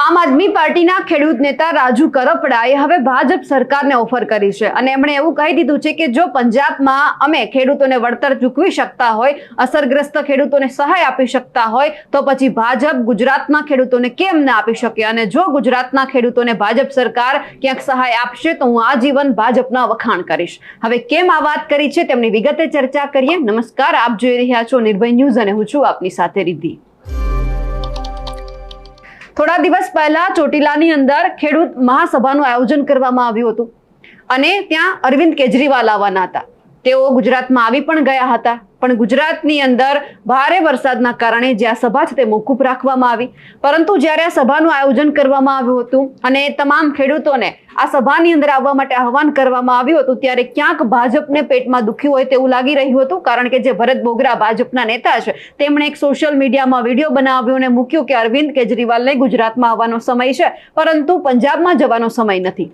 આમ આદમી પાર્ટીના ખેડૂત નેતા રાજુ કરપડાએ હવે ભાજપ સરકારને ઓફર કરી છે અને એમણે એવું કહી દીધું છે કે જો પંજાબમાં અમે ખેડૂતોને વળતર ચૂકવી શકતા હોય, અસરગ્રસ્ત ખેડૂતોને સહાય આપી શકતા હોય, તો પછી ભાજપ ગુજરાતના ખેડૂતોને કેમ ના આપી શકે, અને જો ગુજરાતના ખેડૂતોને ભાજપ સરકાર ક્યાંક સહાય આપશે તો હું આજીવન ભાજપના વખાણ કરીશ। હવે કેમ આ વાત કરી છે તેમની વિગતે ચર્ચા કરીએ। નમસ્કાર, આપ જોઈ રહ્યા છો નિર્ભય ન્યૂઝ અને હું છું આપની સાથે રિદ્ધિ। થોડા દિવસ પહેલા ચોટીલાની અંદર ખેડૂત મહાસભાનું આયોજન કરવામાં આવ્યું હતું અને ત્યાં અરવિંદ કેજરીવાલ આવવાના હતા। તેઓ ગુજરાતમાં આવી પણ ગયા હતા, પણ ગુજરાતની અંદર ભારે વરસાદના કારણે જે આ સભા છે તે મોકૂફ રાખવામાં આવી। પરંતુ જ્યારે આ સભાનું આયોજન કરવામાં આવ્યું હતું અને તમામ ખેડૂતોને આ સભાની અંદર આવવા માટે આહવાન કરવામાં આવ્યું હતું, ત્યારે ક્યાંક ભાજપને પેટમાં દુખ્યું હોય તેવું લાગી રહ્યું હતું, કારણ કે જે ભરત બોગરા ભાજપના નેતા છે તેમણે એક સોશિયલ મીડિયામાં વિડીયો બનાવ્યો અને મૂક્યું કે અરવિંદ કેજરીવાલને ગુજરાતમાં આવવાનો સમય છે, પરંતુ પંજાબમાં જવાનો સમય નથી,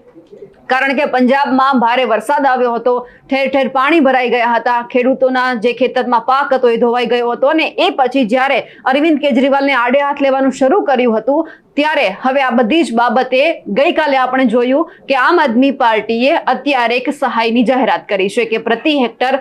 કારણ કે પંજાબમાં ભારે વરસાદ આવ્યો હતો, ઠેર ઠેર પાણી ભરાઈ ગયા હતા, ખેડૂતોના જે ખેતરમાં પાક હતો એ ધોવાઈ ગયો હતો અને એ પછી જ્યારે અરવિંદ કેજરીવાલને આડે હાથ લેવાનું શરૂ કર્યું હતું ત્યારે હવે આ બધી જ બાબતે ગઈકાલે આપણે જોયું કે આમ આદમી પાર્ટીએ અત્યારે એક સહાયની જાહેરાત કરી છે કે પ્રતિ હેક્ટર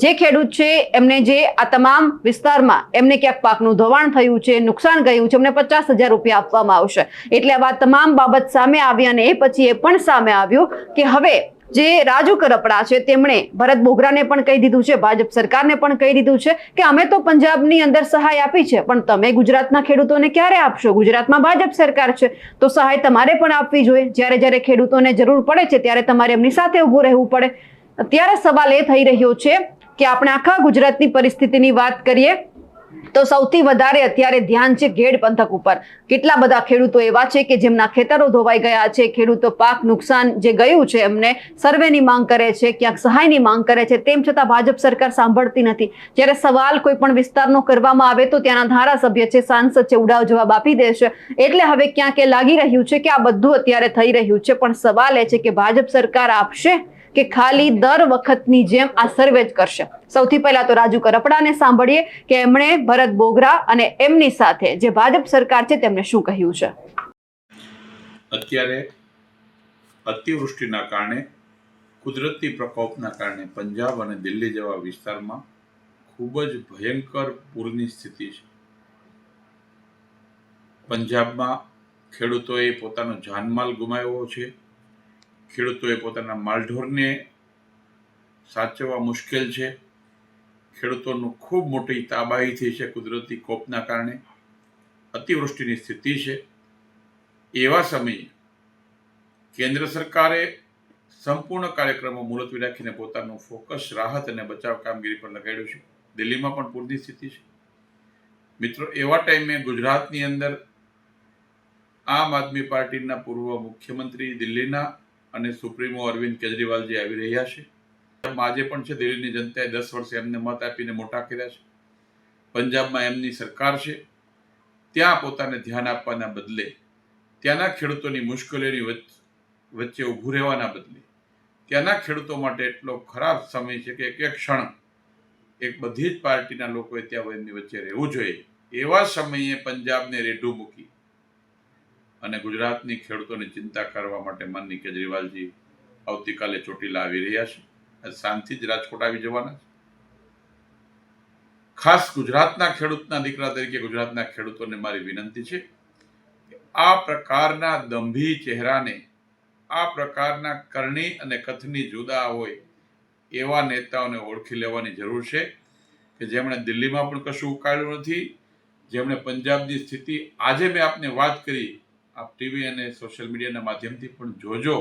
જે ખેડૂત છે એમને જે આ તમામ વિસ્તારમાં એમને ક્યાંક પાકનું ધોવાણ થયું છે, નુકસાન ગયું છે, એમને 50,000 રૂપિયા આપવામાં આવશે। એટલે આ તમામ બાબત સામે આવી અને એ પછી એ પણ સામે આવ્યું કે હવે જે રાજુ કરપડા છે તેમણે ભરત બોગરાને પણ કહી દીધું છે, ભાજપ સરકારને પણ કહી દીધું છે કે અમે તો પંજાબની અંદર સહાય આપી છે, પણ તમે ગુજરાતના ખેડૂતોને ક્યારે આપશો? ગુજરાતમાં ભાજપ સરકાર છે તો સહાય તમારે પણ આપવી જોઈએ। જ્યારે જ્યારે ખેડૂતોને જરૂર પડે છે ત્યારે તમારે એમની સાથે ઊભું રહેવું પડે। અત્યારે સવાલ એ થઈ રહ્યો છે કે આપણે આખા ગુજરાતની પરિસ્થિતિની વાત કરીએ તો સૌથી વધારે અત્યારે ધ્યાન છે ગેડ પંથક ઉપર। કેટલા બધા ખેડૂતો એવા છે કે જેમના ખેતરો ધોવાઈ ગયા છે, ખેડૂતો પાક નુકસાન જે ગયું છે એમને સર્વેની માંગ કરે છે, ક્યાંક સહાયની માંગ કરે છે, તેમ છતાં ભાજપ સરકાર સાંભળતી નથી। જ્યારે સવાલ કોઈ પણ વિસ્તારનો કરવામાં આવે તો ત્યાંના ધારાસભ્ય છે, સાંસદ છે, ઉડાવ જવાબ આપી દે છે। એટલે હવે ક્યાંક એ લાગી રહ્યું છે કે આ બધું અત્યારે થઈ રહ્યું છે, પણ સવાલ એ છે કે ભાજપ સરકાર આપશે કે ખાલી દર વખતની જેમ આ સર્વે જ કરશે? સૌથી પહેલા તો રાજુ કરપડાને સાંભળીએ કે એમણે ભરત બોગરા અને એમની સાથે જે ભાજપ સરકાર છે તેમને શું કહ્યું છે। અત્યારે અતિવૃષ્ટિના કારણે, કુદરતી પ્રકોપના કારણે પંજાબ અને દિલ્હી જેવા વિસ્તારમાં ખૂબ જ ભયંકર પૂરની સ્થિતિ છે। પંજાબમાં ખેડૂતોએ પોતાનો જાનમાલ ગુમાવ્યો છે, ખેડૂતોએ પોતાના માલઢોરને સાચવવા મુશ્કેલ છે, ખેડૂતોનું ખૂબ મોટી તબાહી થઈ છે કુદરતી કોપના કારણે, અતિવૃષ્ટિની સ્થિતિ છે। એવા સમયે કેન્દ્ર સરકારે સંપૂર્ણ કાર્યક્રમો મુલતવી રાખીને પોતાનું ફોકસ રાહત અને બચાવ કામગીરી પર લગાડ્યું છે। દિલ્હીમાં પણ પૂરની સ્થિતિ છે। મિત્રો, એવા ટાઈમે ગુજરાતની અંદર આમ આદમી પાર્ટીના પૂર્વ મુખ્યમંત્રી દિલ્હીના અને સુપ્રીમો અરવિંદ કેજરીવાલજી આવી રહ્યા છે। આજે પણ છે, દિલ્હીની જનતાએ 10 વર્ષે એમને મત આપીને મોટા કર્યા છે। પંજાબમાં એમની સરકાર છે, ત્યાં પોતાને ધ્યાન આપવાના બદલે, ત્યાંના ખેડૂતોની મુશ્કેલીઓની વચ્ચે ઊભું રહેવાના બદલે, ત્યાંના ખેડૂતો માટે એટલો ખરાબ સમય છે કે એક ક્ષણ એક બધી જ પાર્ટીના લોકોએ ત્યાં એમની વચ્ચે રહેવું જોઈએ। એવા સમયે પંજાબને રેઢું મૂકી અને ગુજરાતની ખેડૂતોની ચિંતા કરવા માટે માનનીય કેજરીવાલજી આવતીકાલે ચોટીલા આવી રહ્યા છે। શાંતિ જ રાજકોટ આવી જવાના છે। ખાસ ગુજરાતના ખેડૂતના દીકરા તરીકે ગુજરાતના ખેડૂતોને મારી વિનંતી છે કે આ પ્રકારના દંભી ચહેરાને, આ પ્રકારના કરણી અને કથની જુદા હોય એવા નેતાઓને ઓળખી લેવાની જરૂર છે કે જેમણે દિલ્હીમાં પણ કશું ઉકાળ્યું નથી, જેમણે પંજાબની સ્થિતિ આજે મેં આપને વાત કરી, આપ ટીવી અને સોશિયલ મીડિયાના માધ્યમથી પણ જોજો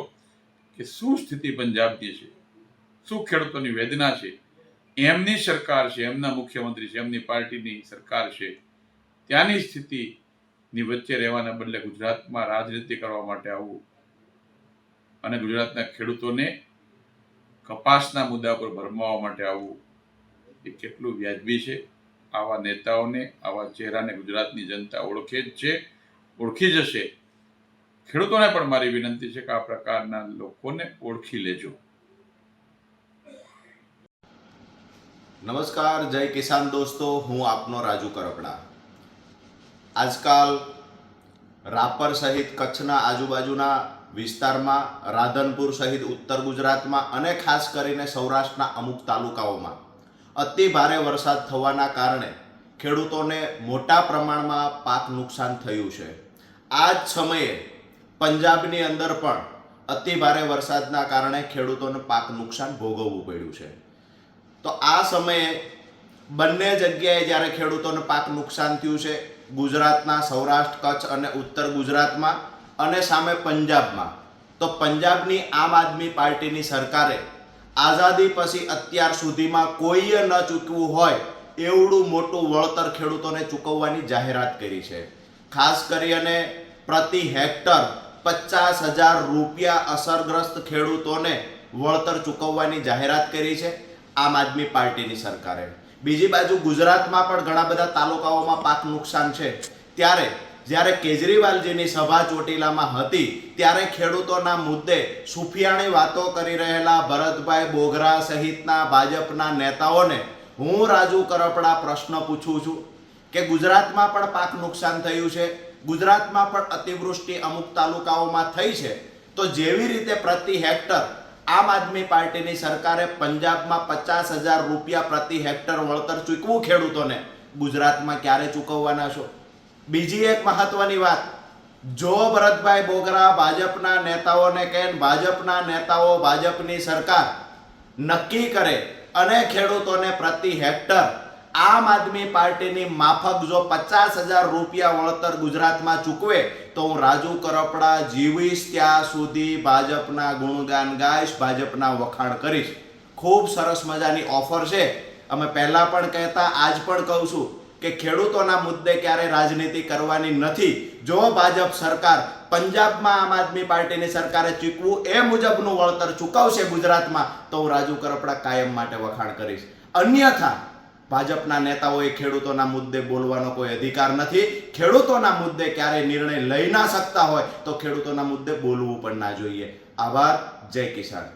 કે શું સ્થિતિ પંજાબની છે, શું ખેડૂતોની વેદના છે। એમની સરકાર છે, એમના મુખ્યમંત્રી છે, એમની પાર્ટીની સરકાર છે, ત્યાંની સ્થિતિની વચ્ચે રહેવાના બદલે ગુજરાતમાં રાજનીતિ કરવા માટે આવવું અને ગુજરાતના ખેડૂતોને કપાસના મુદ્દા પર ભરમાવવા માટે આવવું એ કેટલું વ્યાજબી છે? આવા નેતાઓને, આવા ચહેરાને ગુજરાતની જનતા ઓળખે જ છે, ઓળખી જશે। ખેડૂતોને પણ મારી વિનંતી છે કે આ પ્રકારના લોકોને ઓળખી લેજો। નમસ્કાર, જય કિસાન દોસ્તો, હું આપનો રાજુ કરપડા। આજકાલ રાપર સહિત કચ્છના આજુબાજુના વિસ્તારમાં, રાધનપુર સહિત ઉત્તર ગુજરાતમાં અને ખાસ કરીને સૌરાષ્ટ્રના અમુક તાલુકાઓમાં અતિ ભારે વરસાદ થવાના કારણે ખેડૂતોને મોટા પ્રમાણમાં પાક નુકસાન થયું છે. આ જ સમયે પંજાબની અંદર પણ અતિ ભારે વરસાદના કારણે ખેડૂતોને પાક નુકસાન ભોગવવું પડ્યું છે. તો આ સમયે બંને જગ્યાએ જ્યારે ખેડૂતોને પાક નુકસાન થયું છે, ગુજરાતના સૌરાષ્ટ્ર, કચ્છ અને ઉત્તર ગુજરાતમાં અને સામે પંજાબમાં, તો પંજાબની આમ આદમી પાર્ટીની સરકારે આઝાદી પછી અત્યાર સુધીમાં કોઈએ ન ચૂકવું હોય એવડું મોટું વળતર ખેડૂતોને ચૂકવવાની જાહેરાત કરી છે. ખાસ કરીને પ્રતિ હેક્ટર 50,000 રૂપિયા અસરગ્રસ્ત ખેડૂતોને વળતર ચૂકવવાની જાહેરાત કરી છે આમ આદમી પાર્ટીની સરકારે. બીજી બાજુ ગુજરાતમાં પણ ઘણા બધા તાલુકાઓમાં પાક નુકસાન છે. ત્યારે જ્યારે કેજરીવાલજીની સભા ચોટીલામાં હતી ત્યારે ખેડૂતોના મુદ્દે સુફિયાણી વાતો કરી રહેલા ભરતભાઈ બોઘરા સહિતના ભાજપના નેતાઓને હું રાજુ કરપડા પ્રશ્ન પૂછું છું કે ગુજરાતમાં પણ પાક નુકસાન થયું છે, ગુજરાતમાં પણ અતિવૃષ્ટિ અમુક તાલુકાઓમાં થઈ છે, તો જેવી રીતે પ્રતિ હેક્ટર આમ આદમી પાર્ટીની સરકારે પંજાબમાં 50,000 રૂપિયા પ્રતિ હેક્ટર વળતર ચૂકવું ખેડૂતોને, ગુજરાતમાં ક્યારે ચૂકવવાના છો? બીજી એક મહત્વની વાત, જો ભરતભાઈ બોઘરા ભાજપના નેતાઓને કહે, ભાજપના નેતાઓ ભાજપની સરકાર નક્કી કરે અને ખેડૂતોને પ્રતિ હેક્ટર આમ આદમી પાર્ટીની માફક જો 50,000 રૂપિયા વળતર ગુજરાતમાં ચૂકવે તો હું રાજુ કરપડા જીવીશ ત્યાં સુધી ભાજપના ગુણગાન ગાઈશ, ભાજપના વખાણ કરીશ. ખૂબ સરસ મજાની ઓફર છે. અમે પહેલા પણ કહેતા, આજ પણ કહું છું કે ખેડૂતોના મુદ્દે ક્યારે રાજનીતિ કરવાની નથી. જો ભાજપ સરકાર પંજાબમાં આમ આદમી પાર્ટીની સરકારે ચૂકવું એ મુજબનું વળતર ચૂકવશે ગુજરાતમાં, તો હું રાજુ કરપડા કાયમ માટે વખાણ કરીશ. અન્યથા ભાજપના નેતાઓએ ખેડૂતોના મુદ્દે બોલવાનો કોઈ અધિકાર નથી. ખેડૂતોના મુદ્દે ક્યારે નિર્ણય લઈ ના શકતા હોય તો ખેડૂતોના મુદ્દે બોલવું પણ ના જોઈએ. આભાર. જય કિસાન.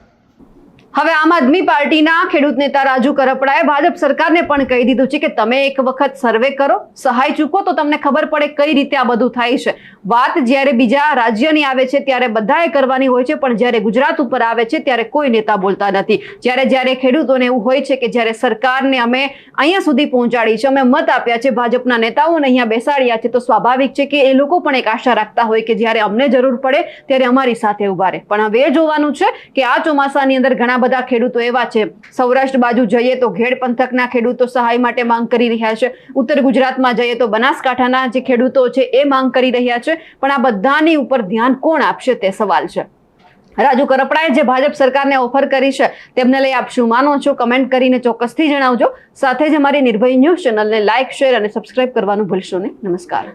હવે આમ આદમી પાર્ટીના ખેડૂત નેતા રાજુ કરપડાએ ભાજપ સરકારને પણ કહી દીધું છે કે તમે એક વખત સર્વે કરો, સહાય ચૂકો તો તમને ખબર પડે કઈ રીતે આ બધું થાય છે. વાત જ્યારે બીજા રાજ્યની આવે છે ત્યારે બધાએ કરવાની હોય છે, પણ જ્યારે ગુજરાત ઉપર આવે છે ત્યારે કોઈ નેતા બોલતા નથી. જ્યારે ખેડૂતોને એવું હોય છે કે જ્યારે સરકારને અમે અહીંયા સુધી પહોંચાડી છે, અમે મત આપ્યા છે, ભાજપના નેતાઓને અહીંયા બેસાડ્યા છે, તો સ્વાભાવિક છે કે એ લોકો પણ એક આશા રાખતા હોય કે જ્યારે અમને જરૂર પડે ત્યારે અમારી સાથે ઉભા રહે. પણ હવે એ જોવાનું છે કે આ ચોમાસાની અંદર ઘણા બધા ખેડૂતો એવા છે, સૌરાષ્ટ્ર બાજુ જઈએ તો ઘેડ પંથકના ખેડૂતો સહાય માટે માંગ કરી રહ્યા છે, ઉત્તર ગુજરાતમાં જઈએ તો બનાસકાંઠાના જે ખેડૂતો છે એ માંગ કરી રહ્યા છે. પણ આ બધાની ઉપર ધ્યાન કોણ આપશે તે સવાલ છે. રાજુ કરપડાએ જે ભાજપ સરકારને ઓફર કરી છે તેમને લઈ આપ શું માનો છો? કમેન્ટ કરીને ચોક્કસથી જણાવજો. સાથે જ અમારી નિર્ભય ન્યૂઝ ચેનલને લાઇક, શેર અને સબસ્ક્રાઇબ કરવાનું ભૂલશો નહીં. નમસ્કાર.